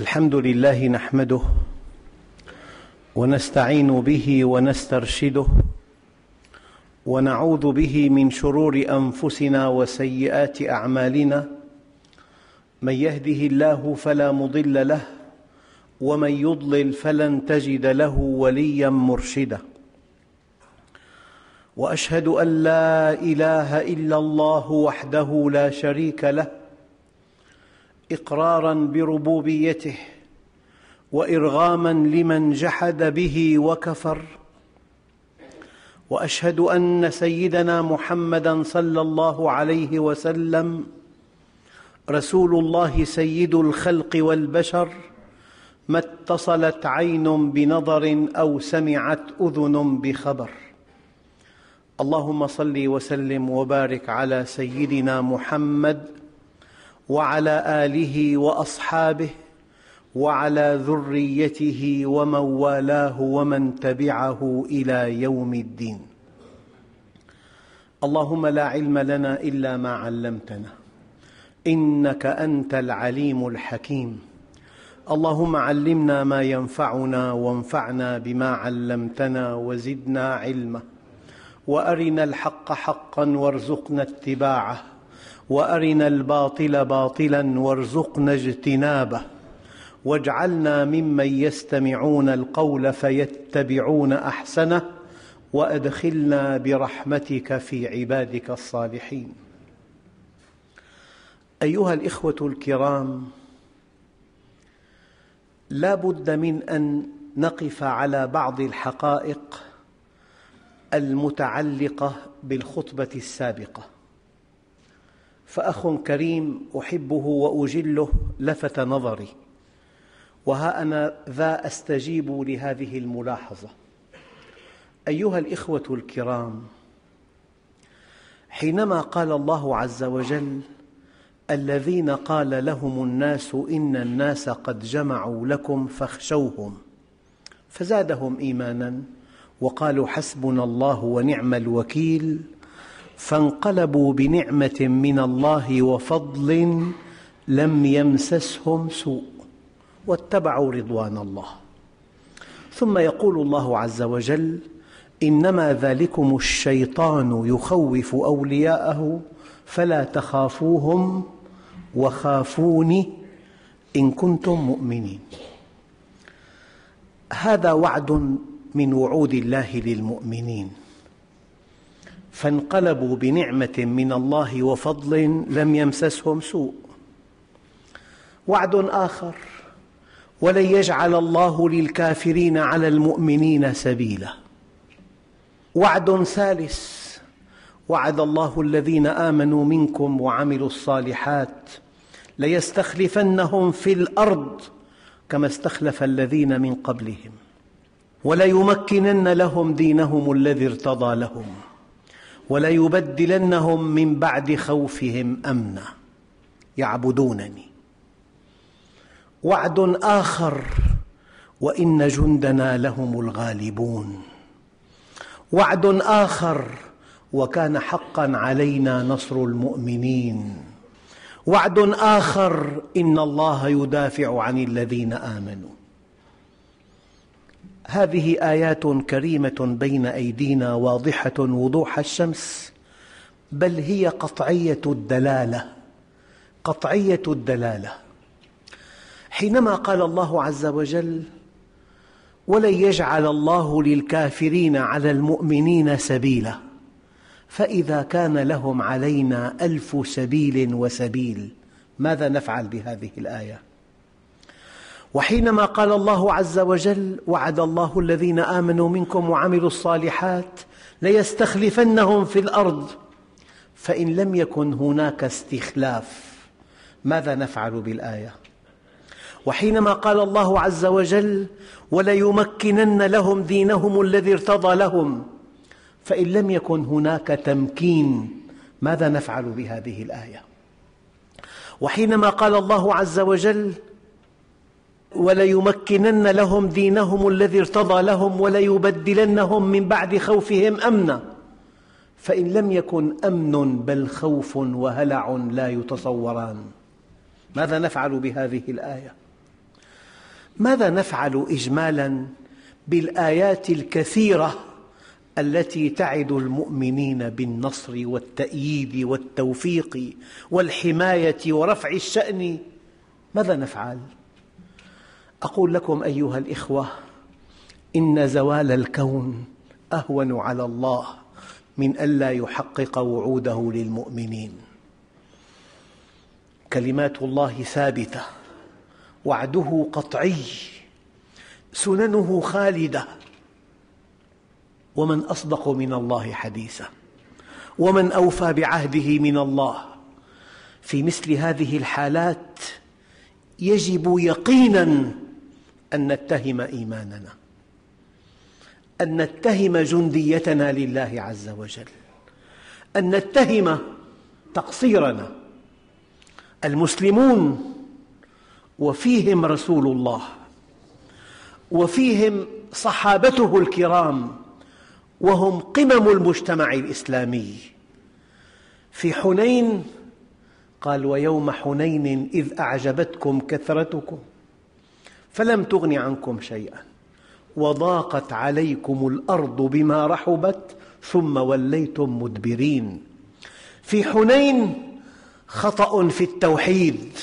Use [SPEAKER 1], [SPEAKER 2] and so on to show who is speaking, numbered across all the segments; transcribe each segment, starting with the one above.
[SPEAKER 1] الحمد لله نحمده ونستعين به ونسترشده ونعوذ به من شرور أنفسنا وسيئات أعمالنا. من يهده الله فلا مضل له ومن يضلل فلن تجد له وليا مرشدا. وأشهد أن لا إله إلا الله وحده لا شريك له إقراراً بربوبيته وإرغاماً لمن جحد به وكفر. وأشهد أن سيدنا محمداً صلى الله عليه وسلم رسول الله سيد الخلق والبشر، ما اتصلت عين بنظر أو سمعت أذن بخبر. اللهم صل وسلم وبارك على سيدنا محمد وعلى آله وأصحابه وعلى ذريته ومن والاه ومن تبعه إلى يوم الدين. اللهم لا علم لنا إلا ما علمتنا إنك أنت العليم الحكيم. اللهم علمنا ما ينفعنا وانفعنا بما علمتنا وزدنا علما، وأرنا الحق حقا وارزقنا اتباعه، وأرنا الباطل باطلا وارزقنا اجتنابه، واجعلنا ممن يستمعون القول فيتبعون أحسنه، وأدخلنا برحمتك في عبادك الصالحين. أيها الإخوة الكرام، لا بد من أن نقف على بعض الحقائق المتعلقة بالخطبة السابقة. فأخ كريم أحبه وأجله لفت نظري، وها أنا ذا أستجيب لهذه الملاحظة. أيها الإخوة الكرام، حينما قال الله عز وجل: الذين قال لهم الناس إن الناس قد جمعوا لكم فاخشوهم، فزادهم إيمانا وقالوا حسبنا الله ونعم الوكيل، فانقلبوا بنعمة من الله وفضل لم يمسسهم سوء واتبعوا رضوان الله. ثم يقول الله عز وجل: إنما ذلكم الشيطان يخوف أولياءه فلا تخافوهم وخافوني إن كنتم مؤمنين. هذا وعد من وعود الله للمؤمنين، فانقلبوا بنعمة من الله وفضل لم يمسسهم سوء. وعد آخر: ولن يجعل الله للكافرين على المؤمنين سبيلا. وعد ثالث: وعد الله الذين آمنوا منكم وعملوا الصالحات ليستخلفنهم في الأرض كما استخلف الذين من قبلهم وليمكنن لهم دينهم الذي ارتضى لهم وليبدلنهم من بعد خوفهم أمنا يعبدونني. وعد آخر: وإن جندنا لهم الغالبون. وعد آخر: وكان حقا علينا نصر المؤمنين. وعد آخر: إن الله يدافع عن الذين آمنوا. هذه آيات كريمة بين أيدينا واضحة وضوح الشمس، بل هي قطعية الدلالة. قطعية الدلالة. حينما قال الله عز وجل: ولن يجعل الله للكافرين على المؤمنين سبيلا، فإذا كان لهم علينا 1000 سبيل وسبيل، ماذا نفعل بهذه الآية؟ وحينما قال الله عز وجل: وعد الله الذين آمنوا منكم وعملوا الصالحات ليستخلفنهم في الأرض، فإن لم يكن هناك استخلاف، ماذا نفعل بالآية؟ وحينما قال الله عز وجل: وليمكنن لهم دينهم الذي ارتضى لهم، فإن لم يكن هناك تمكين، ماذا نفعل بهذه الآية؟ وحينما قال الله عز وجل: وليمكنن لهم دينهم الذي ارتضى لهم وليبدلنهم من بعد خوفهم أمنا، فإن لم يكن أمن بل خوف وهلع لا يتصوران، ماذا نفعل بهذه الآية؟ ماذا نفعل إجمالاً بالآيات الكثيرة التي تعد المؤمنين بالنصر والتأييد والتوفيق والحماية ورفع الشأن؟ ماذا نفعل؟ أقول لكم أيها الإخوة، إن زوال الكون أهون على الله من ألا يحقق وعوده للمؤمنين. كلمات الله ثابتة، وعده قطعي، سننه خالدة، ومن أصدق من الله حديثا، ومن أوفى بعهده من الله. في مثل هذه الحالات يجب يقيناً أن نتهم إيماننا، أن نتهم جنديتنا لله عز وجل، أن نتهم تقصيرنا. المسلمون وفيهم رسول الله وفيهم صحابته الكرام، وهم قمم المجتمع الإسلامي. في حنين قال: ويوم حنين إذ أعجبتكم كثرتكم فلم تغن عنكم شيئا وضاقت عليكم الأرض بما رحبت ثم وليتم مدبرين. في حنين خطأ في التوحيد،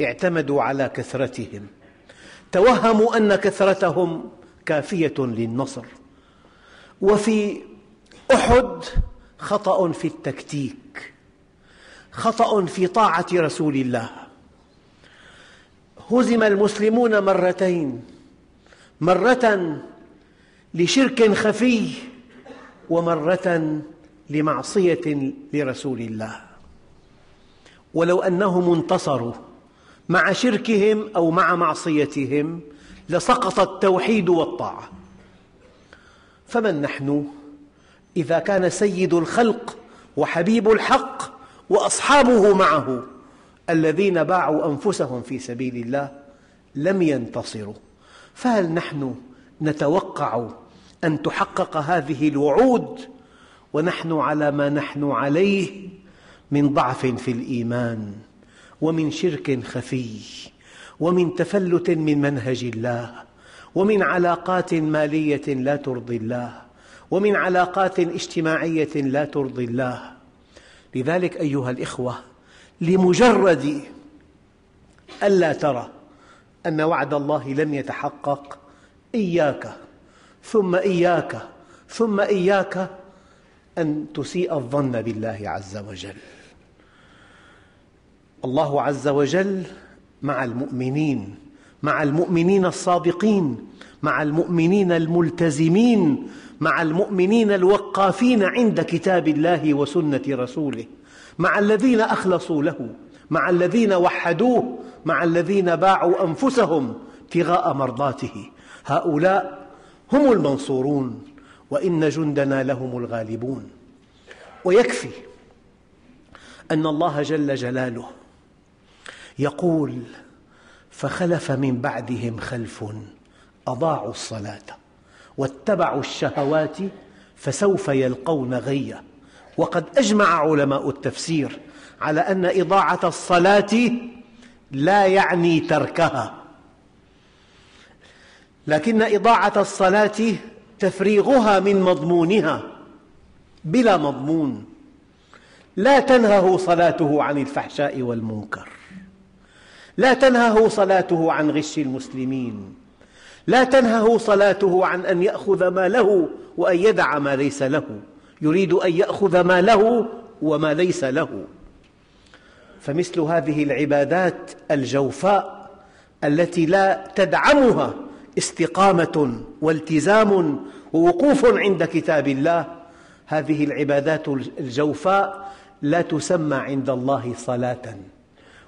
[SPEAKER 1] اعتمدوا على كثرتهم، توهموا أن كثرتهم كافية للنصر. وفي أحد خطأ في التكتيك، خطأ في طاعة رسول الله. هزم المسلمون مرتين، مرة لشرك خفي ومرة لمعصية لرسول الله. ولو أنهم انتصروا مع شركهم أو مع معصيتهم لسقط التوحيد والطاعة. فمن نحن إذا كان سيد الخلق وحبيب الحق وأصحابه معه الذين باعوا أنفسهم في سبيل الله لم ينتصروا؟ فهل نحن نتوقع أن تحقق هذه الوعود ونحن على ما نحن عليه من ضعف في الإيمان، ومن شرك خفي، ومن تفلت من منهج الله، ومن علاقات مالية لا ترضي الله، ومن علاقات اجتماعية لا ترضي الله؟ لذلك أيها الإخوة، لمجرد ألا ترى أن وعد الله لم يتحقق، إياك ثم إياك ثم إياك أن تسيء الظن بالله عز وجل. الله عز وجل مع المؤمنين، مع المؤمنين الصادقين، مع المؤمنين الملتزمين، مع المؤمنين الوقافين عند كتاب الله وسنة رسوله، مع الذين أخلصوا له، مع الذين وحدوه، مع الذين باعوا أنفسهم ابتغاء مرضاته. هؤلاء هم المنصورون، وإن جندنا لهم الغالبون. ويكفي أن الله جل جلاله يقول: فخلف من بعدهم خلف أضاعوا الصلاة واتبعوا الشهوات فسوف يلقون غيا. وقد أجمع علماء التفسير على أن إضاعة الصلاة لا يعني تركها، لكن إضاعة الصلاة تفريغها من مضمونها بلا مضمون. لا تنهه صلاته عن الفحشاء والمنكر، لا تنهه صلاته عن غش المسلمين، لا تنهه صلاته عن أن يأخذ ما له وأن يدع ما ليس له. يريد أن يأخذ ما له وما ليس له. فمثل هذه العبادات الجوفاء التي لا تدعمها استقامة والتزام ووقوف عند كتاب الله، هذه العبادات الجوفاء لا تسمى عند الله صلاة،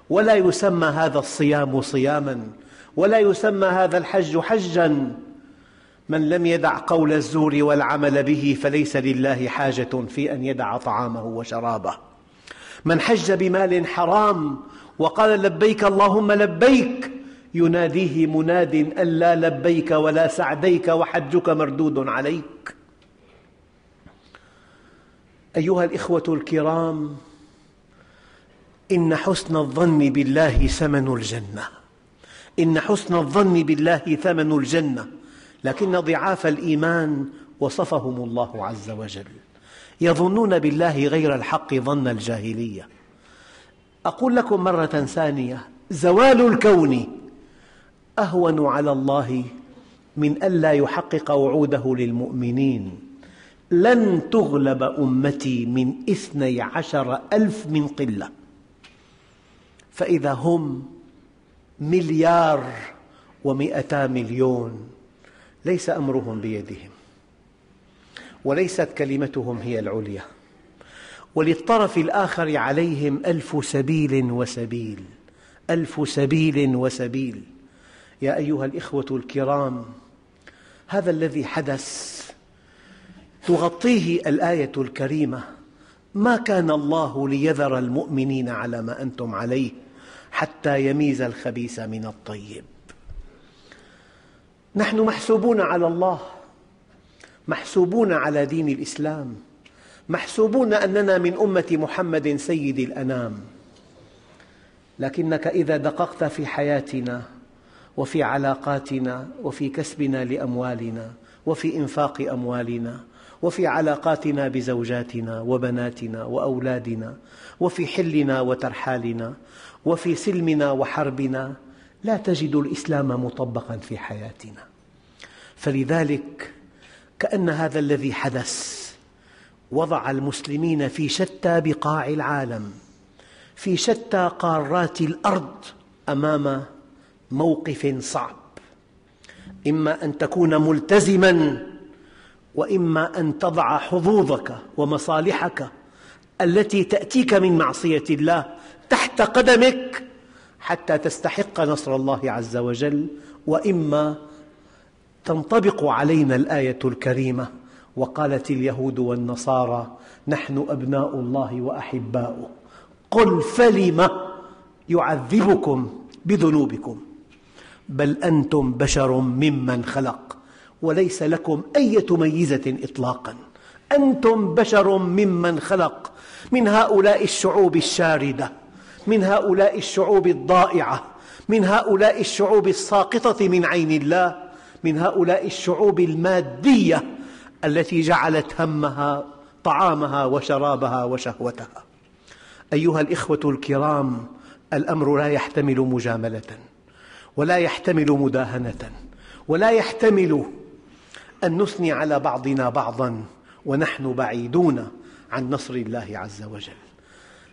[SPEAKER 1] ولا يسمى هذا الصيام صياما، ولا يسمى هذا الحج حجا. من لم يدع قول الزور والعمل به فليس لله حاجة في أن يدع طعامه وشرابه. من حج بمال حرام وقال لبيك اللهم لبيك يناديه مناد أن لا لبيك ولا سعديك وحجك مردود عليك. أيها الإخوة الكرام، إن حسن الظن بالله ثمن الجنة. إن حسن الظن بالله ثمن الجنة، لكن ضعاف الإيمان وصفهم الله عز وجل. يظنون بالله غير الحق ظن الجاهلية. أقول لكم مرة ثانية: زوال الكون أهون على الله من ألا يحقق وعوده للمؤمنين. لن تغلب أمتي من 12,000 من قلة، فإذا هم 1,200,000,000 ليس أمرهم بيدهم، وليست كلمتهم هي العليا، وللطرف الآخر عليهم 1000 سبيل وسبيل، 1000 سبيل وسبيل. يا أيها الإخوة الكرام، هذا الذي حدث تغطيه الآية الكريمة: ما كان الله ليذر المؤمنين على ما أنتم عليه حتى يميز الخبيث من الطيب. نحن محسوبون على الله، محسوبون على دين الإسلام، محسوبون أننا من أمة محمد سيد الأنام. لكنك إذا دققت في حياتنا وفي علاقاتنا وفي كسبنا لأموالنا وفي إنفاق أموالنا وفي علاقاتنا بزوجاتنا وبناتنا وأولادنا وفي حلنا وترحالنا وفي سلمنا وحربنا، لا تجد الإسلام مطبقا في حياتنا. فلذلك كأن هذا الذي حدث وضع المسلمين في شتى بقاع العالم، في شتى قارات الأرض، أمام موقف صعب: إما أن تكون ملتزماً، وإما أن تضع حظوظك ومصالحك التي تأتيك من معصية الله تحت قدمك حتى تستحق نصر الله عز وجل، وإما تنطبق علينا الآية الكريمة: وقالت اليهود والنصارى نحن أبناء الله وأحباؤه قل فلم يعذبكم بذنوبكم بل أنتم بشر ممن خلق وليس لكم أي ميزة إطلاقا. أنتم بشر ممن خلق، من هؤلاء الشعوب الشاردة، من هؤلاء الشعوب الضائعة، من هؤلاء الشعوب الساقطة من عين الله، من هؤلاء الشعوب المادية التي جعلت همها طعامها وشرابها وشهوتها. أيها الإخوة الكرام، الأمر لا يحتمل مجاملة، ولا يحتمل مداهنة، ولا يحتمل أن نثني على بعضنا بعضا ونحن بعيدون عن نصر الله عز وجل.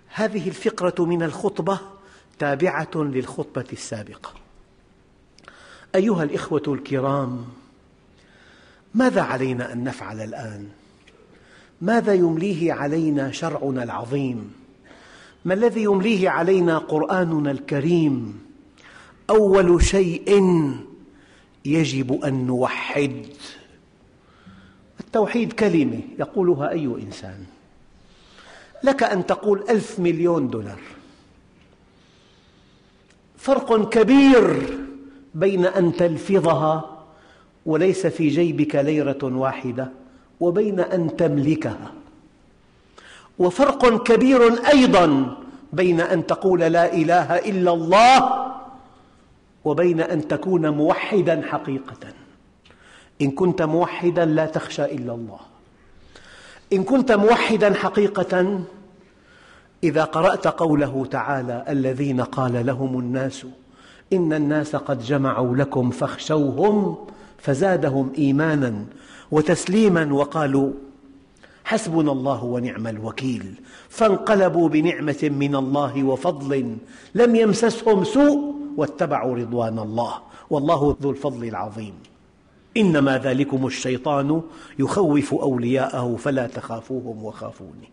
[SPEAKER 1] هذه الفقرة من الخطبة تابعة للخطبة السابقة. أيها الإخوة الكرام، ماذا علينا أن نفعل الآن؟ ماذا يمليه علينا شرعنا العظيم؟ ما الذي يمليه علينا قرآننا الكريم؟ أول شيء يجب أن نوحد. التوحيد كلمة يقولها أي إنسان. لك أن تقول 1,000,000,000 دولار، فرق كبير بين أن تلفظها وليس في جيبك ليرة واحدة وبين أن تملكها، وفرق كبير أيضا بين أن تقول لا إله إلا الله وبين أن تكون موحدا حقيقة. إن كنت موحدا لا تخشى إلا الله. إن كنت موحدا حقيقة، إذا قرأت قوله تعالى: الذين قال لهم الناس إن الناس قد جمعوا لكم فاخشوهم فزادهم إيمانا وتسليما وقالوا حسبنا الله ونعم الوكيل فانقلبوا بنعمة من الله وفضل لم يمسسهم سوء واتبعوا رضوان الله والله ذو الفضل العظيم. إنما ذلكم الشيطان يخوف أولياءه فلا تخافوهم وخافوني.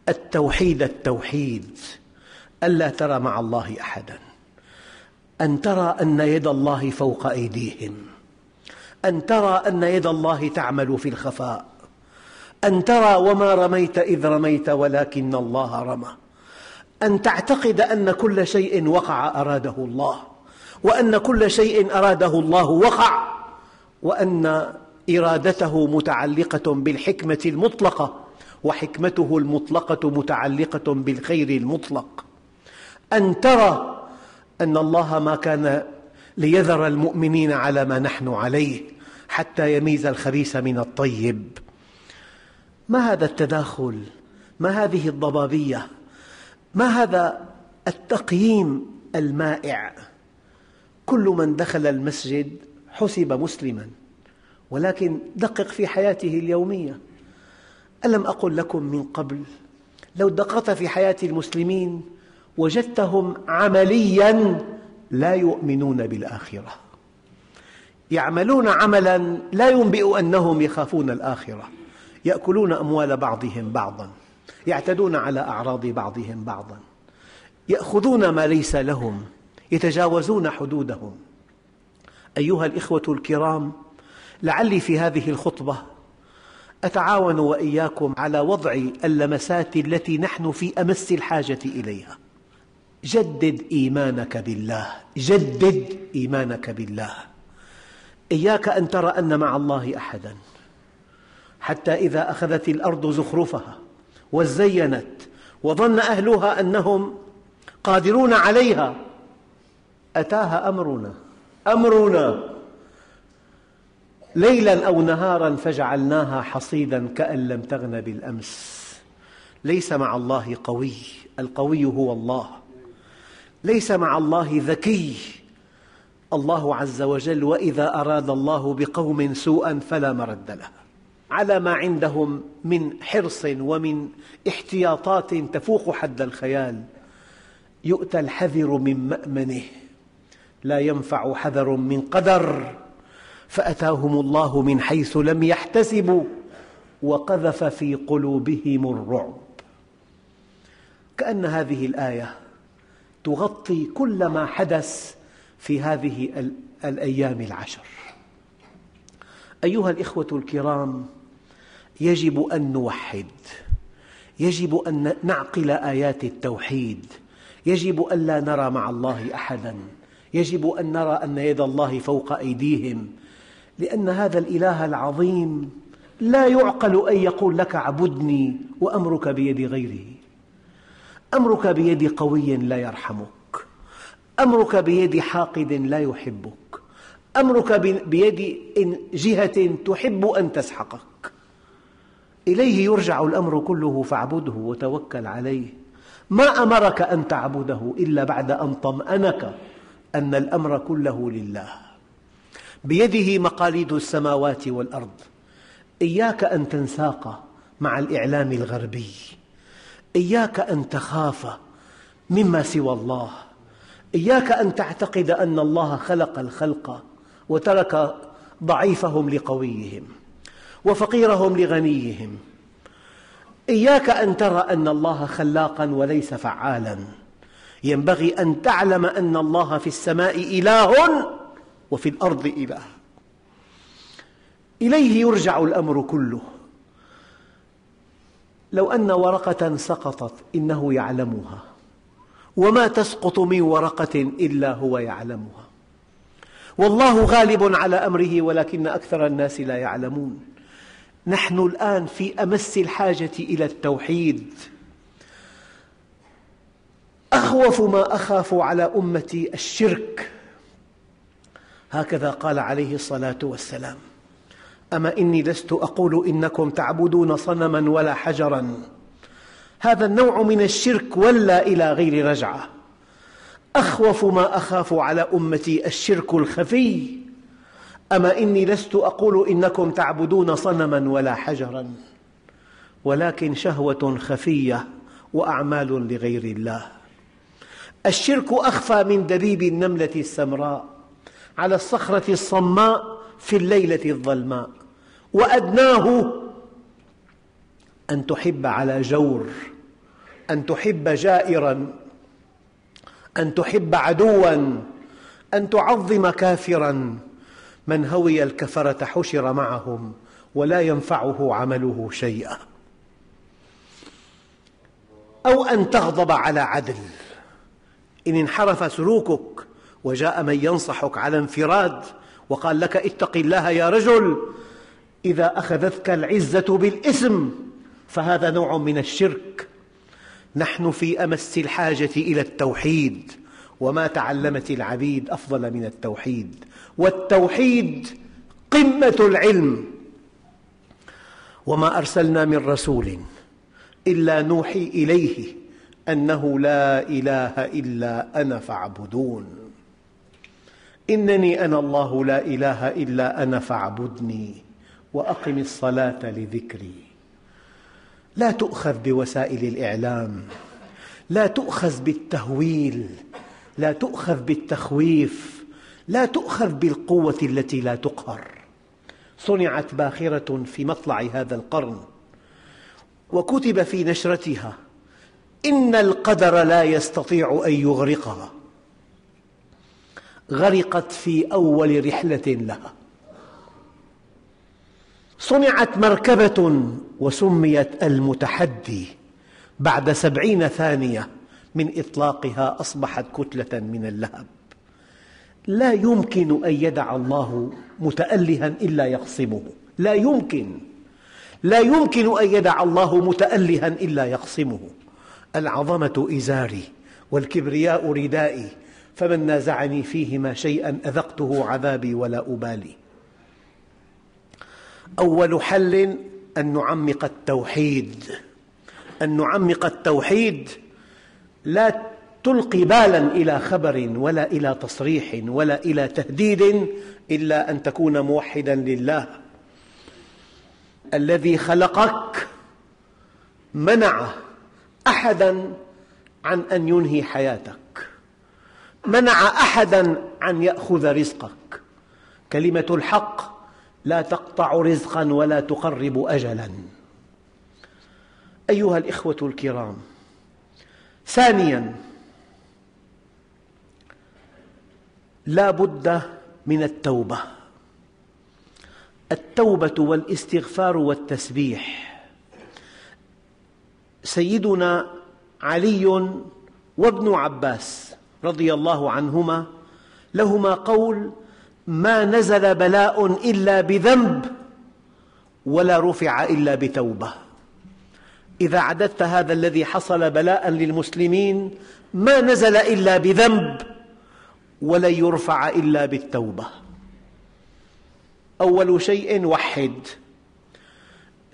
[SPEAKER 1] التوحيد ألا ترى مع الله أحدا، أن ترى أن يد الله فوق أيديهم، أن ترى أن يد الله تعمل في الخفاء، أن ترى وما رميت إذ رميت ولكن الله رمى، أن تعتقد أن كل شيء وقع أراده الله، وأن كل شيء أراده الله وقع، وأن إرادته متعلقة بالحكمة المطلقة وحكمته المطلقة متعلقة بالخير المطلق. أن ترى أن الله ما كان ليذر المؤمنين على ما نحن عليه حتى يميز الخبيث من الطيب. ما هذا التداخل؟ ما هذه الضبابية؟ ما هذا التقييم المائع؟ كل من دخل المسجد حسب مسلما، ولكن دقق في حياته اليومية. ألم أقل لكم من قبل لو دققت في حياة المسلمين وجدتهم عملياً لا يؤمنون بالآخرة، يعملون عملاً لا ينبئ أنهم يخافون الآخرة، يأكلون أموال بعضهم بعضاً، يعتدون على أعراض بعضهم بعضاً، يأخذون ما ليس لهم، يتجاوزون حدودهم. أيها الإخوة الكرام، لعلي في هذه الخطبة أتعاون وإياكم على وضع اللمسات التي نحن في أمس الحاجة إليها. جدد إيمانك بالله، جدد إيمانك بالله. إياك أن ترى أن مع الله أحداً، حتى إذا أخذت الأرض زخرفها وزينت وظن أهلها أنهم قادرون عليها أتاها أمرنا ليلاً أو نهاراً فجعلناها حصيداً كأن لم تغن بالأمس. ليس مع الله قوي، القوي هو الله. ليس مع الله ذكي، الله عز وجل وإذا أراد الله بقوم سوءاً فلا مرد له. على ما عندهم من حرص ومن احتياطات تفوق حد الخيال يؤتى الحذر من مأمنه، لا ينفع حذر من قدر، فأتاهم الله من حيث لم يحتسبوا وقذف في قلوبهم الرعب. كأن هذه الآية تغطي كل ما حدث في هذه الأيام العشر. أيها الإخوة الكرام، يجب أن نوحد، يجب أن نعقل آيات التوحيد، يجب أن لا نرى مع الله أحداً، يجب أن نرى أن يد الله فوق أيديهم، لأن هذا الإله العظيم لا يعقل أن يقول لك اعبدني وأمرك بيد غيره. أمرك بيد قوي لا يرحمك، أمرك بيد حاقد لا يحبك، أمرك بيد جهة تحب أن تسحقك. إليه يرجع الأمر كله فاعبده وتوكل عليه. ما أمرك أن تعبده إلا بعد أن طمأنك أن الأمر كله لله، بيده مقاليد السماوات والأرض. إياك أن تنساق مع الإعلام الغربي، إياك أن تخاف مما سوى الله، إياك أن تعتقد أن الله خلق الخلق وترك ضعيفهم لقويهم وفقيرهم لغنيهم. إياك أن ترى أن الله خلاقاً وليس فعالاً. ينبغي أن تعلم أن الله في السماء إله وفي الأرض إله، إليه يرجع الأمر كله. لو أن ورقة سقطت إنه يعلمها، وما تسقط من ورقة إلا هو يعلمها. والله غالب على أمره ولكن أكثر الناس لا يعلمون. نحن الآن في أمس الحاجة إلى التوحيد. أخوف ما أخاف على أمتي الشرك، هكذا قال عليه الصلاة والسلام: أما إني لست أقول إنكم تعبدون صنما ولا حجرا. هذا النوع من الشرك ولا إلى غير رجعة. أخوف ما أخاف على أمتي الشرك الخفي. أما إني لست أقول إنكم تعبدون صنما ولا حجرا، ولكن شهوة خفية وأعمال لغير الله. الشرك أخفى من دبيب النملة السمراء على الصخرة الصماء في الليلة الظلماء، وأدناه أن تحب على جور، أن تحب جائراً، أن تحب عدواً، أن تعظم كافراً. من هوي الكفرة حشر معهم ولا ينفعه عمله شيئا. أو أن تغضب على عدل، إن انحرف سلوكك وجاء من ينصحك على انفراد وقال لك اتق الله يا رجل، إذا أخذتك العزة بالإثم فهذا نوع من الشرك. نحن في أمس الحاجة إلى التوحيد، وما تعلمت العبيد أفضل من التوحيد، والتوحيد قمة العلم. وما أرسلنا من رسول إلا نوحي إليه أنه لا إله إلا أنا فاعبدون. إنني أنا الله لا إله إلا أنا فاعبدني وأقم الصلاة لذكري. لا تؤخذ بوسائل الإعلام، لا تؤخذ بالتهويل، لا تؤخذ بالتخويف، لا تؤخذ بالقوة التي لا تقهر. صنعت باخرة في مطلع هذا القرن، وكتب في نشرتها: إن القدر لا يستطيع أن يغرقها. غرقت في أول رحلة لها. صنعت مركبة وسميت المتحدي، بعد 70 ثانية من إطلاقها أصبحت كتلة من اللهب. لا يمكن أن يدع الله متألها إلا يقصمه، لا يمكن أن يدع الله متألها إلا يقصمه. العظمة إزاري والكبرياء ردائي، فمن نازعني فيهما شيئا أذقته عذابي ولا أبالي. أول حل أن نعمق التوحيد، أن نعمق التوحيد. لا تلقي بالا إلى خبر ولا إلى تصريح ولا إلى تهديد إلا أن تكون موحدا لله. الذي خلقك منع أحدا عن أن ينهي حياتك، منع أحدا عن يأخذ رزقك. كلمة الحق لا تقطع رزقا ولا تقرب أجلا. أيها الإخوة الكرام، ثانياً، لا بد من التوبة. التوبة والاستغفار والتسبيح. سيدنا علي وابن عباس رضي الله عنهما لهما قول: ما نزل بلاء إلا بذنب ولا رفع إلا بتوبة. إذا عددت هذا الذي حصل بلاء للمسلمين، ما نزل إلا بذنب ولن يرفع إلا بالتوبة. أول شيء وحد.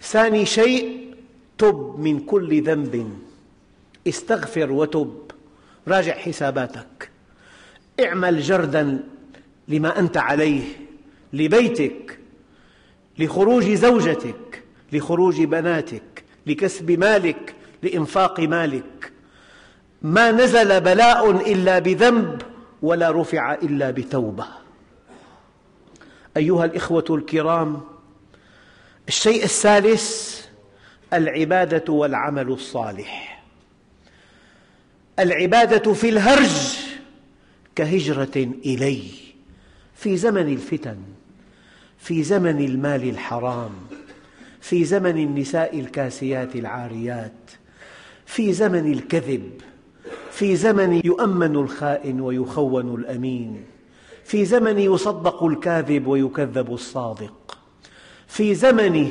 [SPEAKER 1] ثاني شيء تب من كل ذنب، استغفر وتب، راجع حساباتك، اعمل جردا لما أنت عليه، لبيتك، لخروج زوجتك، لخروج بناتك، لكسب مالك، لإنفاق مالك. ما نزل بلاء إلا بذنب ولا رفع إلا بتوبة. أيها الإخوة الكرام، الشيء الثالث العبادة والعمل الصالح. العبادة في الهرج كهجرة إلي. في زمن الفتن، في زمن المال الحرام، في زمن النساء الكاسيات العاريات، في زمن الكذب، في زمن يؤمن الخائن ويخون الأمين، في زمن يصدق الكاذب ويكذب الصادق، في زمن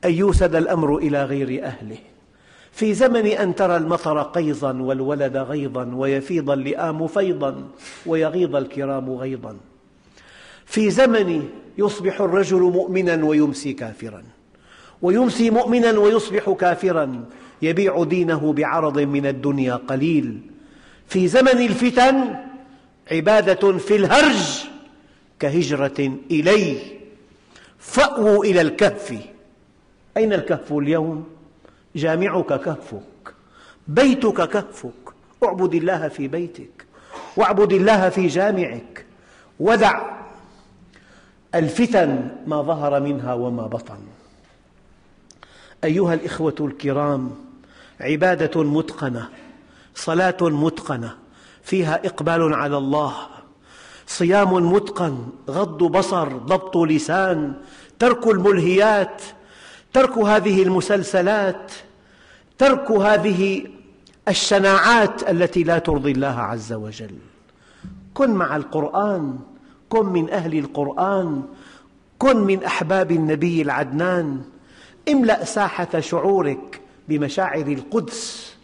[SPEAKER 1] أن يوسد الأمر إلى غير أهله، في زمن أن ترى المطر قيظا والولد غيظا ويفيض اللئام فيضا ويغيض الكرام غيظا، في زمن يصبح الرجل مؤمنا ويمسي كافرا، ويمسي مؤمنا ويصبح كافرا، يبيع دينه بعرض من الدنيا قليل. في زمن الفتن عبادة في الهرج كهجرة إلي. فأووا إلى الكهف. أين الكهف اليوم؟ جامعك كهفك، بيتك كهفك. اعبد الله في بيتك، واعبد الله في جامعك، ودع الفتن ما ظهر منها وما بطن. أيها الإخوة الكرام، عبادة متقنة، صلاة متقنة فيها إقبال على الله، صيام متقن، غض بصر، ضبط لسان، ترك الملهيات، ترك هذه المسلسلات، ترك هذه الشناعات التي لا ترضي الله عز وجل. كن مع القرآن، كن من أهل القرآن، كن من أحباب النبي العدنان. املأ ساحة شعورك بمشاعر القدس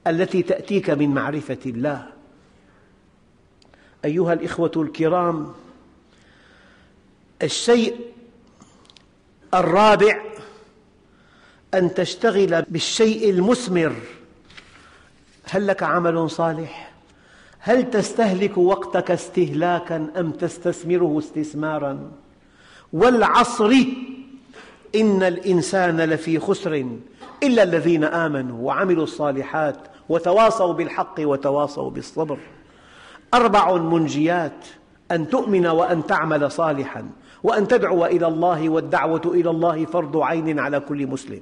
[SPEAKER 1] التي تأتيك من معرفة الله. أيها الإخوة الكرام، الشيء الرابع أن تشتغل بالشيء المثمر. هل لك عمل صالح؟ هل تستهلك وقتك استهلاكاً أم تستثمره استثماراً؟ والعصر إن الإنسان لفي خسر إلا الذين آمنوا وعملوا الصالحات وتواصوا بالحق وتواصوا بالصبر. 4 منجيات: أن تؤمن وأن تعمل صالحاً، وأن تدعو إلى الله، والدعوة إلى الله فرض عين على كل مسلم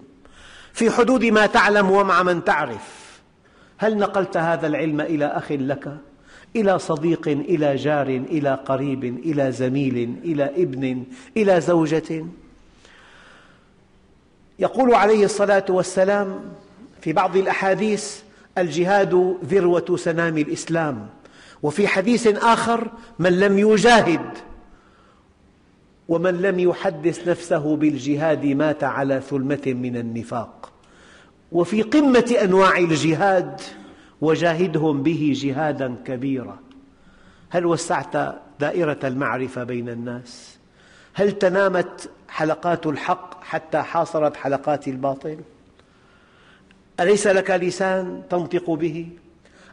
[SPEAKER 1] في حدود ما تعلم ومع من تعرف. هل نقلت هذا العلم إلى أخ لك، إلى صديق، إلى جار، إلى قريب، إلى زميل، إلى ابن، إلى زوجة؟ يقول عليه الصلاة والسلام في بعض الأحاديث: الجهاد ذروة سنام الإسلام. وفي حديث آخر: من لم يجاهد ومن لم يحدث نفسه بالجهاد مات على ثلمة من النفاق. وفي قمة أنواع الجهاد: وجاهدهم به جهادا كبيرا. هل وسعت دائرة المعرفة بين الناس؟ هل تنامت حلقات الحق حتى حاصرت حلقات الباطل؟ أليس لك لسان تنطق به؟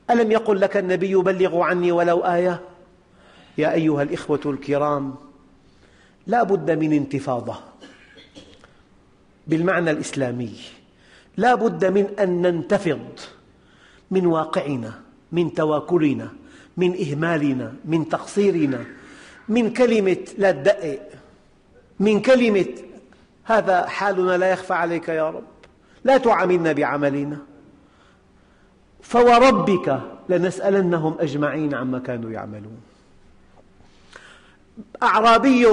[SPEAKER 1] ألم يقل لك النبي: بلغوا عني ولو آية؟ يا أيها الإخوة الكرام، لا بد من انتفاضة بالمعنى الإسلامي. لا بد من أن ننتفض من واقعنا، من تواكلنا، من إهمالنا، من تقصيرنا، من كلمة لا تدقق، من كلمة هذا حالنا لا يخفى عليك يا رب، لا تعاملنا بعملنا. فوربك لنسألنهم أجمعين عما كانوا يعملون. أعرابي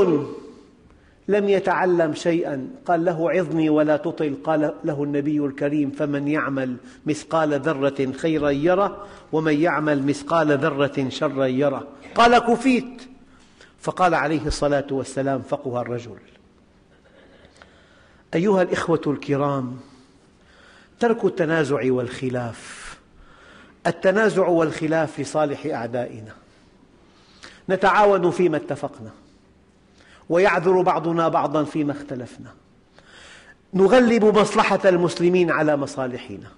[SPEAKER 1] لم يتعلم شيئا، قال له: عظني ولا تطل. قال له النبي الكريم: فمن يعمل مثقال ذرة خيرا يره، ومن يعمل مثقال ذرة شرا يره. قال: كفيت. فقال عليه الصلاة والسلام: فقه الرجل. أيها الإخوة الكرام، ترك التنازع والخلاف. التنازع والخلاف لصالح أعدائنا، نتعاون فيما اتفقنا، ويعذر بعضنا بعضا فيما اختلفنا، نغلب مصلحة المسلمين على مصالحنا،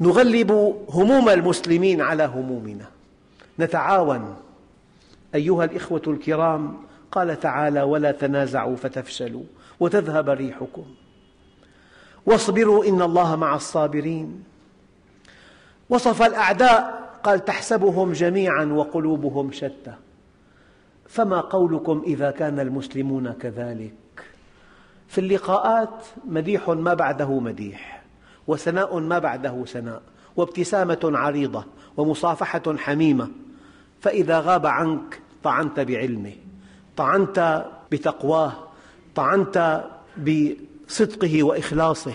[SPEAKER 1] نغلب هموم المسلمين على همومنا، نتعاون. أيها الإخوة الكرام، قال تعالى: ولا تنازعوا فتفشلوا وتذهب ريحكم واصبروا إن الله مع الصابرين. وصف الأعداء قال: تحسبهم جميعا وقلوبهم شتى. فما قولكم إذا كان المسلمون كذلك؟ في اللقاءات مديح ما بعده مديح، وثناء ما بعده ثناء، وابتسامة عريضة، ومصافحة حميمة. فإذا غاب عنك طعنت بعلمه، طعنت بتقواه، طعنت بصدقه وإخلاصه.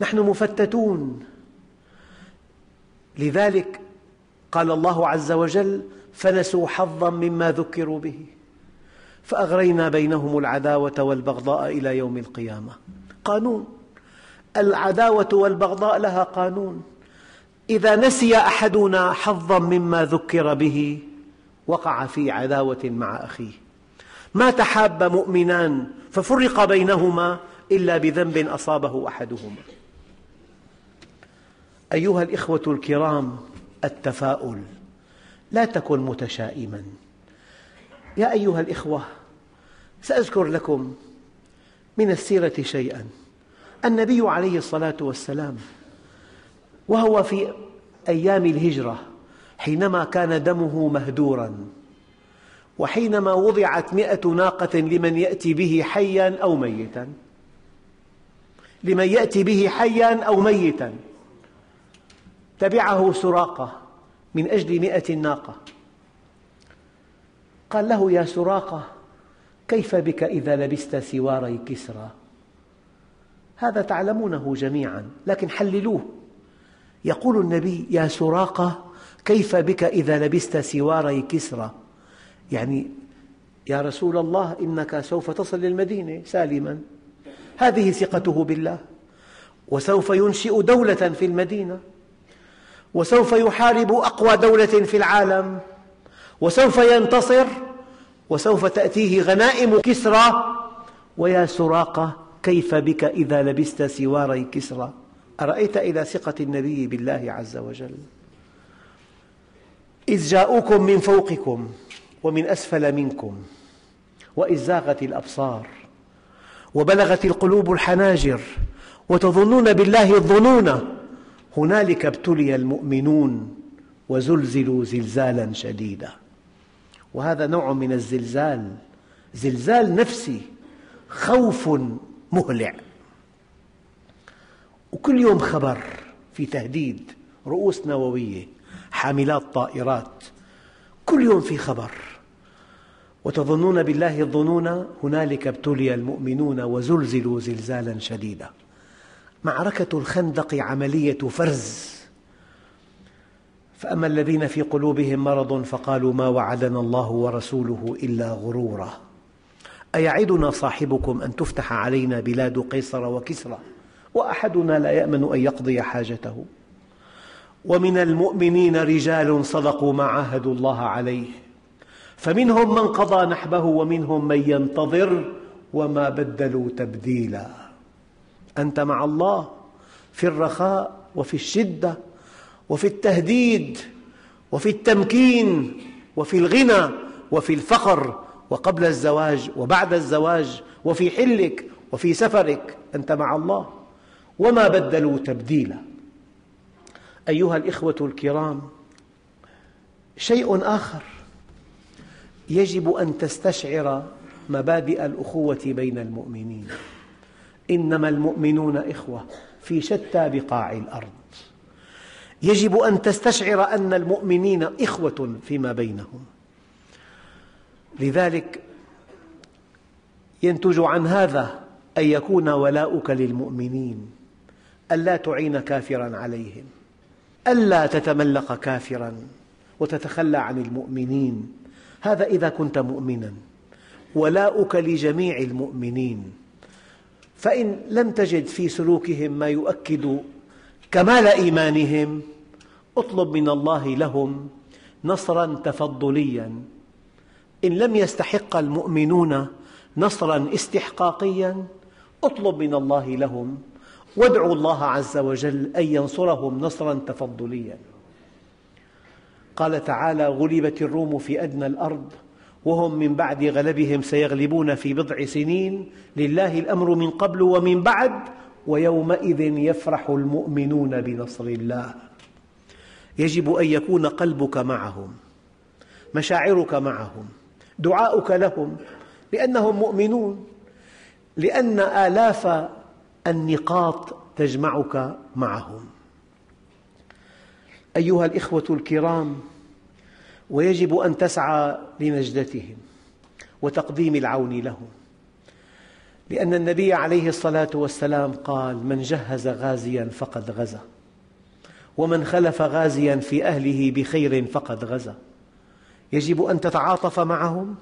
[SPEAKER 1] نحن مفتتون. لذلك قال الله عز وجل: فنسوا حظا مما ذكروا به فأغرينا بينهم العداوة والبغضاء إلى يوم القيامة. قانون العداوة والبغضاء لها قانون. إذا نسي أحدنا حظا مما ذكر به وقع في عداوة مع أخيه. ما تحاب مؤمنان ففرق بينهما إلا بذنب أصابه أحدهما. أيها الإخوة الكرام، التفاؤل. لا تكن متشائما. يا أيها الإخوة، سأذكر لكم من السيرة شيئا. النبي عليه الصلاة والسلام وهو في أيام الهجرة، حينما كان دمه مهدوراً، وحينما وضعت 100 ناقة لمن يأتي به حياً أو ميتاً، لمن يأتي به حياً أو ميتاً، تبعه سراقة من أجل 100 ناقة. قال له: يا سراقة، كيف بك إذا لبست سواري كسرى؟ هذا تعلمونه جميعا، لكن حللوه. يقول النبي: يا سراقة، كيف بك إذا لبست سواري كسرى؟ يعني يا رسول الله، إنك سوف تصل للمدينة سالما. هذه ثقته بالله، وسوف ينشئ دولة في المدينة، وسوف يحارب أقوى دولة في العالم، وسوف ينتصر، وسوف تأتيه غنائم كسرى. ويا سراقة كيف بك إذا لبست سواري كسرى. أرأيت إلى ثقة النبي بالله عز وجل. إذ جاءوكم من فوقكم ومن أسفل منكم وإذ زاغت الأبصار وبلغت القلوب الحناجر وتظنون بالله الظنون هنالك ابتلي المؤمنون وزلزلوا زلزالا شديدا. وهذا نوع من الزلزال، زلزال نفسي، خوف مهلع. وكل يوم خبر في تهديد، رؤوس نووية، حاملات طائرات، كل يوم في خبر. وتظنون بالله الظنون هنالك ابتلي المؤمنون وزلزلوا زلزالا شديدا. معركة الخندق عملية فرز. فأما الذين في قلوبهم مرض فقالوا ما وعدنا الله ورسوله إلا غرورا. أيعدنا صاحبكم أن تفتح علينا بلاد قيصر وكسرى وأحدنا لا يأمن أن يقضي حاجته. ومن المؤمنين رجال صدقوا ما عاهدوا الله عليه فمنهم من قضى نحبه ومنهم من ينتظر وما بدلوا تبديلا. أنت مع الله في الرخاء وفي الشدة وفي التهديد وفي التمكين وفي الغنى وفي الفقر وقبل الزواج وبعد الزواج وفي حلك وفي سفرك، أنت مع الله وما بدلوا تبديلا. أيها الإخوة الكرام، شيء آخر يجب أن تستشعر مبادئ الأخوة بين المؤمنين. إنما المؤمنون إخوة في شتى بقاع الأرض. يجب أن تستشعر أن المؤمنين إخوة فيما بينهم. لذلك ينتج عن هذا أن يكون ولاؤك للمؤمنين، ألا تعين كافراً عليهم، ألا تتملق كافراً وتتخلى عن المؤمنين. هذا إذا كنت مؤمناً. ولاؤك لجميع المؤمنين. فإن لم تجد في سلوكهم ما يؤكد كمال إيمانهم اطلب من الله لهم نصراً تفضلياً. إن لم يستحق المؤمنون نصراً استحقاقياً اطلب من الله لهم وادعوا الله عز وجل أن ينصرهم نصراً تفضلياً. قال تعالى: غلبت الروم في أدنى الأرض وهم من بعد غلبهم سيغلبون في بضع سنين لله الأمر من قبل ومن بعد ويومئذ يفرح المؤمنون بنصر الله. يجب أن يكون قلبك معهم، مشاعرك معهم، دعاؤك لهم، لأنهم مؤمنون، لأن آلاف النقاط تجمعك معهم. أيها الإخوة الكرام، ويجب أن تسعى لنجدتهم وتقديم العون لهم، لأن النبي عليه الصلاة والسلام قال: من جهز غازياً فقد غزا، ومن خلف غازياً في أهله بخير فقد غزا. يجب أن تتعاطف معهم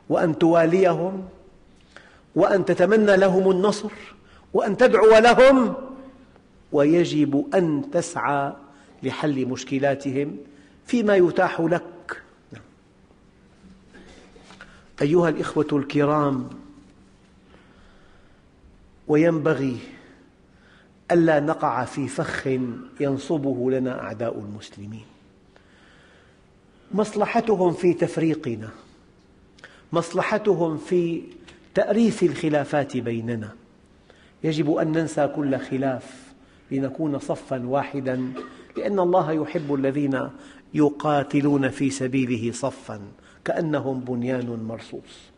[SPEAKER 1] وأن تواليهم وأن تتمنى لهم النصر وأن تدعو لهم، ويجب أن تسعى لحل مشكلاتهم فيما يتاح لك. أيها الإخوة الكرام، وينبغي ألا نقع في فخ ينصبه لنا أعداء المسلمين. مصلحتهم في تفريقنا، مصلحتهم في تأريث الخلافات بيننا. يجب أن ننسى كل خلاف لنكون صفاً واحداً، لأن الله يحب الذين يقاتلون في سبيله صفاً كأنهم بنيان مرصوص.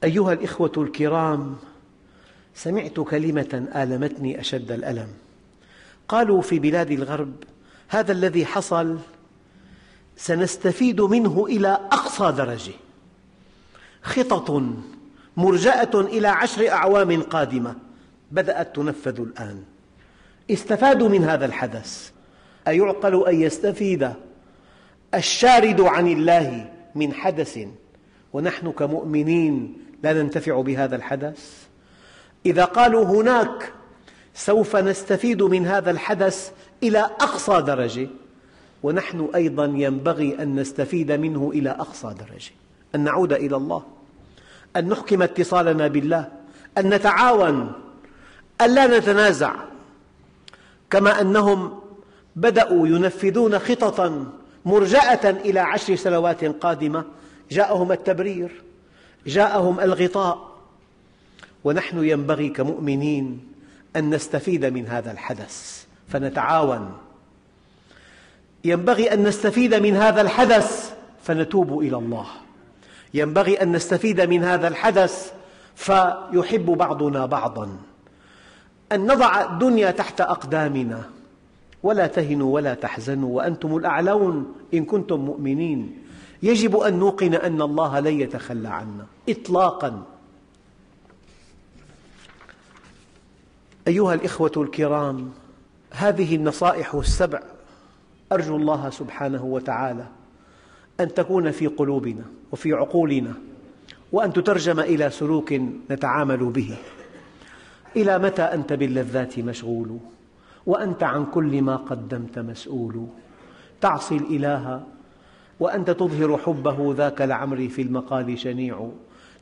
[SPEAKER 1] أيها الإخوة الكرام، سمعت كلمة آلمتني أشد الألم. قالوا في بلاد الغرب: هذا الذي حصل سنستفيد منه إلى أقصى درجة، خطط مرجأة إلى 10 أعوام قادمة بدأت تنفذ الآن. استفادوا من هذا الحدث. أيعقل أن يستفيد الشارد عن الله من حدث ونحن كمؤمنين لا ننتفع بهذا الحدث؟ إذا قالوا هناك سوف نستفيد من هذا الحدث إلى أقصى درجة، ونحن أيضا ينبغي أن نستفيد منه إلى أقصى درجة، أن نعود إلى الله، أن نحكم اتصالنا بالله، أن نتعاون، أن لا نتنازع. كما أنهم بدأوا ينفذون خططا مرجأة إلى 10 سنوات قادمة، جاءهم التبرير، جاءهم الغطاء. ونحن ينبغي كمؤمنين أن نستفيد من هذا الحدث فنتعاون، ينبغي أن نستفيد من هذا الحدث فنتوب إلى الله، ينبغي أن نستفيد من هذا الحدث فيحب بعضنا بعضا، أن نضع الدنيا تحت أقدامنا، ولا تهنوا ولا تحزنوا وأنتم الأعلون إن كنتم مؤمنين. يجب أن نوقن أن الله لن يتخلى عنا إطلاقا. أيها الإخوة الكرام، هذه النصائح السبع أرجو الله سبحانه وتعالى أن تكون في قلوبنا وفي عقولنا، وأن تترجم إلى سلوك نتعامل به. إلى متى أنت باللذات مشغول، وأنت عن كل ما قدمت مسؤول؟ تعصي الإله وأنت تظهر حبه، ذاك لعمري في المقال شنيع.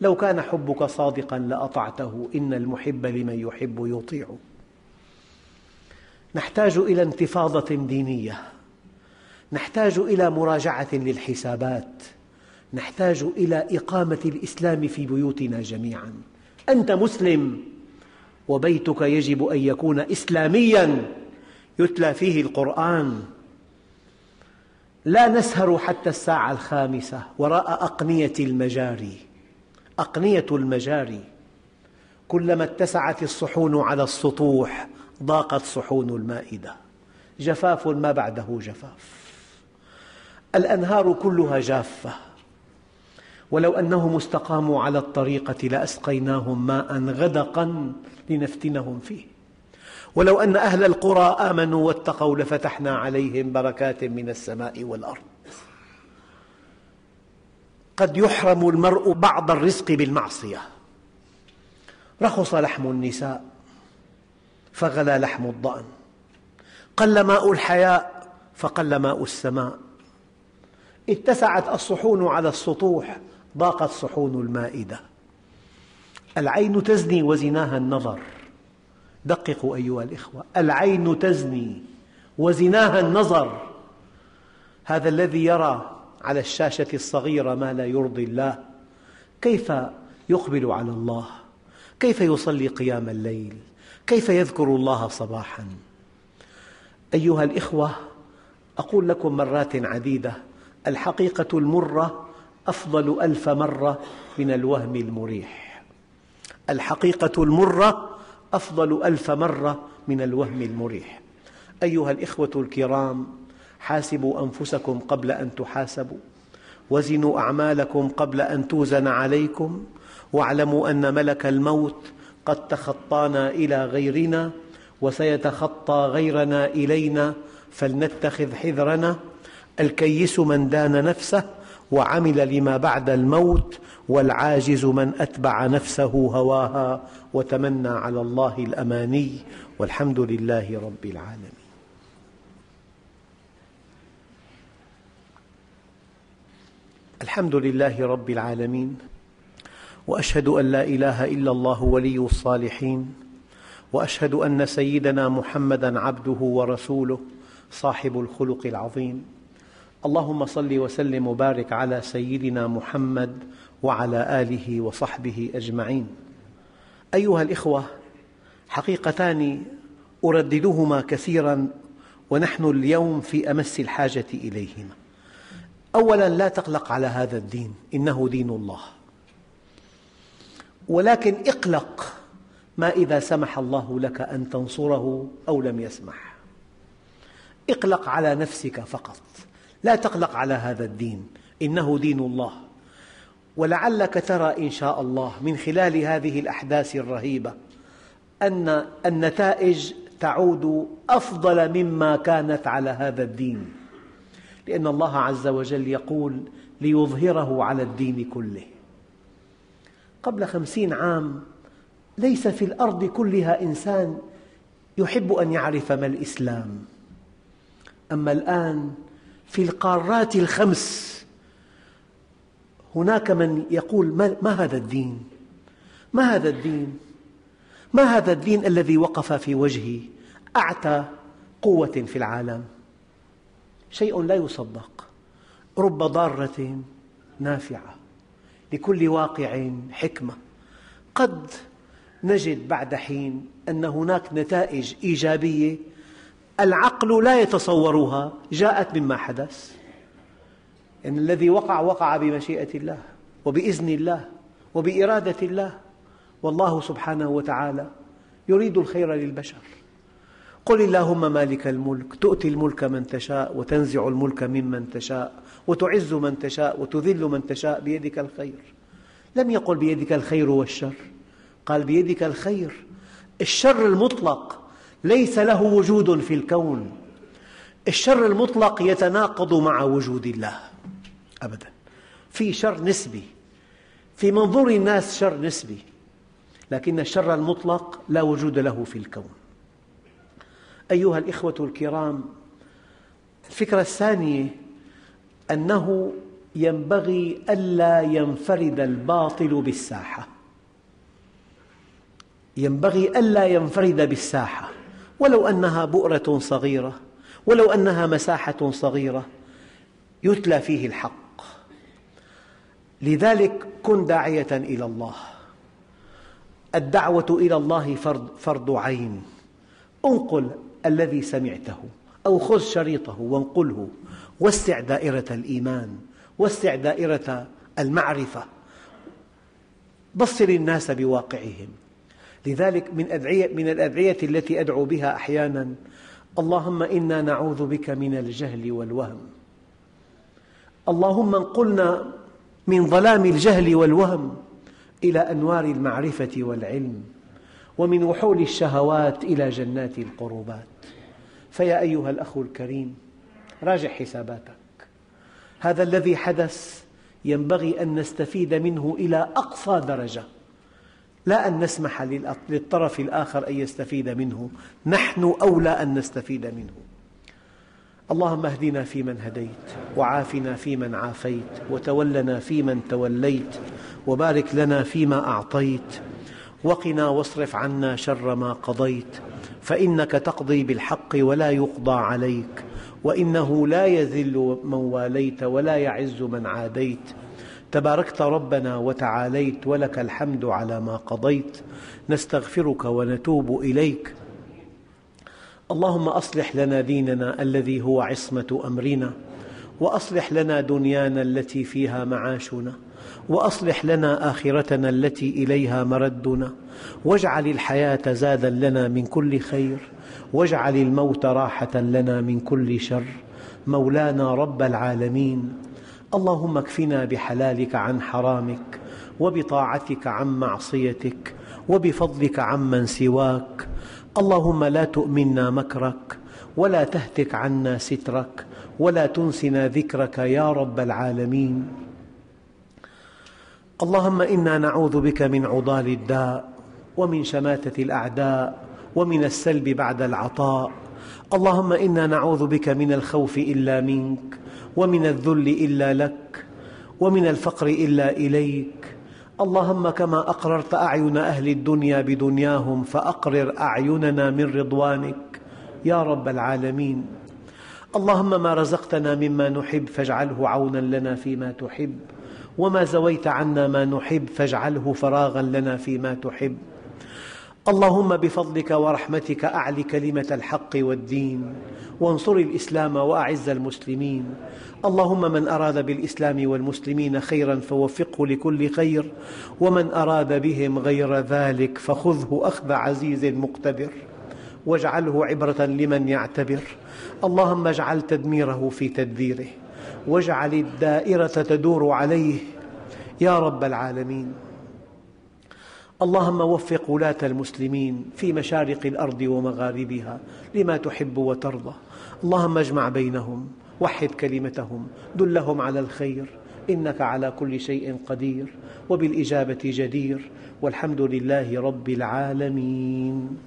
[SPEAKER 1] لو كان حبك صادقا لأطعته، إن المحب لمن يحب يطيع. نحتاج إلى انتفاضة دينية، نحتاج إلى مراجعة للحسابات، نحتاج إلى إقامة الإسلام في بيوتنا جميعا. أنت مسلم، وبيتك يجب أن يكون إسلاميا يتلى فيه القرآن. لا نسهر حتى الساعة 5 وراء أقنية المجاري. أقنية المجاري، كلما اتسعت الصحون على السطوح ضاقت صحون المائدة. جفاف ما بعده جفاف، الأنهار كلها جافة، ولو أنهم استقاموا على الطريقة لأسقيناهم ماء غدقا لنفتنهم فيه. ولو أن أهل القرى آمنوا واتقوا لفتحنا عليهم بركات من السماء والأرض. قد يحرم المرء بعض الرزق بالمعصية. رخص لحم النساء فغلى لحم الضأن، قل ماء الحياء فقل ماء السماء. اتسعت الصحون على السطوح ضاقت صحون المائدة. العين تزني وزناها النظر. دققوا أيها الإخوة، العين تزني وزناها النظر. هذا الذي يرى على الشاشة الصغيرة ما لا يرضي الله كيف يقبل على الله؟ كيف يصلي قيام الليل؟ كيف يذكر الله صباحا؟ أيها الإخوة، أقول لكم مرات عديدة: الحقيقة المرة أفضل 1000 مرة من الوهم المريح. الحقيقة المرة أفضل 1000 مرة من الوهم المريح. أيها الإخوة الكرام، حاسبوا أنفسكم قبل أن تحاسبوا، وزنوا أعمالكم قبل أن توزن عليكم، واعلموا أن ملك الموت قد تخطانا إلى غيرنا وسيتخطى غيرنا إلينا، فلنتخذ حذرنا. الكيس من دان نفسه وعمل لما بعد الموت، والعاجز من أتبع نفسه هواها وتمنى على الله الأماني، والحمد لله رب العالمين. الحمد لله رب العالمين، وأشهد أن لا إله إلا الله ولي الصالحين، وأشهد أن سيدنا محمداً عبده ورسوله صاحب الخلق العظيم. اللهم صل وسلم وبارك على سيدنا محمد وعلى آله وصحبه أجمعين. أيها الإخوة، حقيقتان أرددهما كثيراً ونحن اليوم في أمس الحاجة إليهما. أولاً، لا تقلق على هذا الدين، إنه دين الله، ولكن اقلق ما إذا سمح الله لك أن تنصره أو لم يسمح. اقلق على نفسك فقط، لا تقلق على هذا الدين، إنه دين الله. ولعلك ترى إن شاء الله من خلال هذه الأحداث الرهيبة أن النتائج تعود أفضل مما كانت على هذا الدين، لأن الله عز وجل يقول: ليظهره على الدين كله. قبل 50 عام ليس في الأرض كلها إنسان يحب أن يعرف ما الإسلام، أما الآن في القارات الخمس هناك من يقول ما هذا الدين؟ ما هذا الدين؟ ما هذا الدين الذي وقف في وجه أعتى قوة في العالم؟ شيء لا يصدق. رب ضارة نافعة، لكل واقع حكمة. قد نجد بعد حين أن هناك نتائج إيجابية العقل لا يتصورها جاءت مما حدث. إن الذي وقع بمشيئة الله وبإذن الله وبإرادة الله، والله سبحانه وتعالى يريد الخير للبشر. قل اللهم مالك الملك تؤتي الملك من تشاء وتنزع الملك ممن تشاء وتعز من تشاء وتذل من تشاء بيدك الخير. لم يقل بيدك الخير والشر، قال بيدك الخير. الشر المطلق ليس له وجود في الكون. الشر المطلق يتناقض مع وجود الله أبدا. في شر نسبي، في منظور الناس شر نسبي، لكن الشر المطلق لا وجود له في الكون. أيها الإخوة الكرام، الفكرة الثانية أنه ينبغي ألا ينفرد الباطل بالساحة. ينبغي ألا ينفرد بالساحة، ولو أنها بؤرة صغيرة، ولو أنها مساحة صغيرة يتلى فيه الحق. لذلك كن داعية إلى الله. الدعوة إلى الله فرض عين. انقل الذي سمعته أو خذ شريطه وانقله، وسع دائرة الإيمان، وسع دائرة المعرفة، بصر الناس بواقعهم. لذلك من الأدعية التي أدعو بها أحيانا: اللهم إنا نعوذ بك من الجهل والوهم. اللهم انقلنا من ظلام الجهل والوهم إلى أنوار المعرفة والعلم، ومن وحول الشهوات إلى جنات القربات. فيا أيها الأخ الكريم، راجع حساباتك. هذا الذي حدث ينبغي أن نستفيد منه إلى أقصى درجة، لا أن نسمح للطرف الآخر أن يستفيد منه. نحن أولى أن نستفيد منه. اللهم اهدنا فيمن هديت، وعافنا فيمن عافيت، وتولنا فيمن توليت، وبارك لنا فيما أعطيت، وقنا واصرف عنا شر ما قضيت، فإنك تقضي بالحق ولا يقضى عليك، وإنه لا يذل من واليت ولا يعز من عاديت. تباركت ربنا وتعاليت، ولك الحمد على ما قضيت. نستغفرك ونتوب إليك. اللهم أصلح لنا ديننا الذي هو عصمة أمرنا، وأصلح لنا دنيانا التي فيها معاشنا، وأصلح لنا آخرتنا التي إليها مردنا، واجعل الحياة زادا لنا من كل خير، واجعل الموت راحة لنا من كل شر. مولانا رب العالمين، اللهم اكفنا بحلالك عن حرامك، وبطاعتك عن معصيتك، وبفضلك عمن سواك. اللهم لا تؤمنا مكرك، ولا تهتك عنا سترك، ولا تنسنا ذكرك يا رب العالمين. اللهم إنا نعوذ بك من عضال الداء، ومن شماتة الأعداء، ومن السلب بعد العطاء. اللهم إنا نعوذ بك من الخوف إلا منك، ومن الذل إلا لك، ومن الفقر إلا إليك. اللهم كما أقررت أعين أهل الدنيا بدنياهم فأقرر أعيننا من رضوانك يا رب العالمين. اللهم ما رزقتنا مما نحب فاجعله عونا لنا فيما تحب، وما زويت عنا ما نحب فاجعله فراغا لنا فيما تحب. اللهم بفضلك ورحمتك أعل كلمة الحق والدين، وانصر الإسلام وأعز المسلمين. اللهم من أراد بالإسلام والمسلمين خيرا فوفقه لكل خير، ومن أراد بهم غير ذلك فخذه أخذ عزيز مقتدر، واجعله عبرة لمن يعتبر. اللهم اجعل تدميره في تدبيره، واجعل الدائرة تدور عليه يا رب العالمين. اللهم وفق ولاة المسلمين في مشارق الأرض ومغاربها لما تحب وترضى. اللهم اجمع بينهم، وحد كلمتهم، دلهم على الخير، إنك على كل شيء قدير وبالإجابة جدير، والحمد لله رب العالمين.